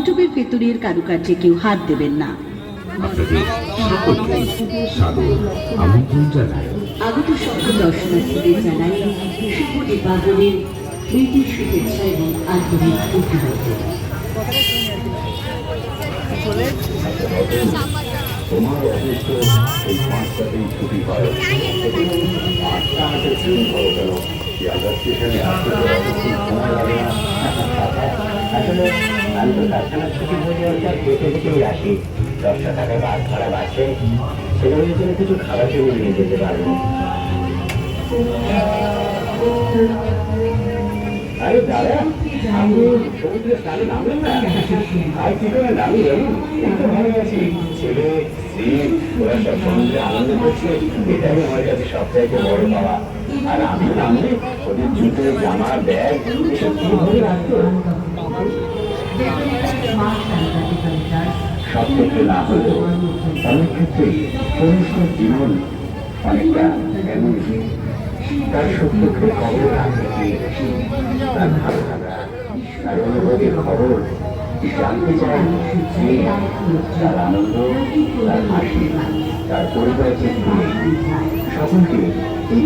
মণ্ডপের ভেতরের কারুকার্যে কেউ হাত দেবেন না। আপনাদের সকলকে সাদর আমন্ত্রণ জানাই। আগত সকল দর্শনার্থীদের জানাই শুভ দীপাবলির প্রীতি শুভেচ্ছা এবং আন্তরিক অভিনন্দন। তোমার অফিসে এই 5টাতেই ছুটি হয়। 8টা 8-এর ট্রেন ধরো কেন? শিয়ালদা স্টেশনে আসতে তো অনেকক্ষণ সময় লাগে না। আসলে আমি তো কারখানার ছুটি হয়ে যাওয়ার পর হেঁটে হেঁটেই আসি। 10টা টাকায় বাস ভাড়া বাঁচে, সেগুলোর জন্য কিছু খাবার কিনে নিয়ে যেতে পারবো। আরে দাদা, আপনি সমুদ্রে স্নানে নামলেন না? আর কি করে নামি জানুন? এই তো ভালো আছি। ছেলে স্ত্রী ওরা সব সমুদ্রে আনন্দ করছে, এটাই আমার কাছে সবচাইতে বড় পাওয়া। আর আমি নামলে ওদের জুতো, জামা, ব্যাগ এসব কিভাবে রাখতো? সব ক্ষেত্রে না হলেও অনেক ক্ষেত্রেই পরিষ্কার জীবন অনেকটা এমনই। তার সত্যকে খবর রাখতে, তার ভালো লাগা, তার অনুভূতির খবর জানতে চাই। তার আনন্দ, তার হাসি, তার পরিবার, সকলকে এই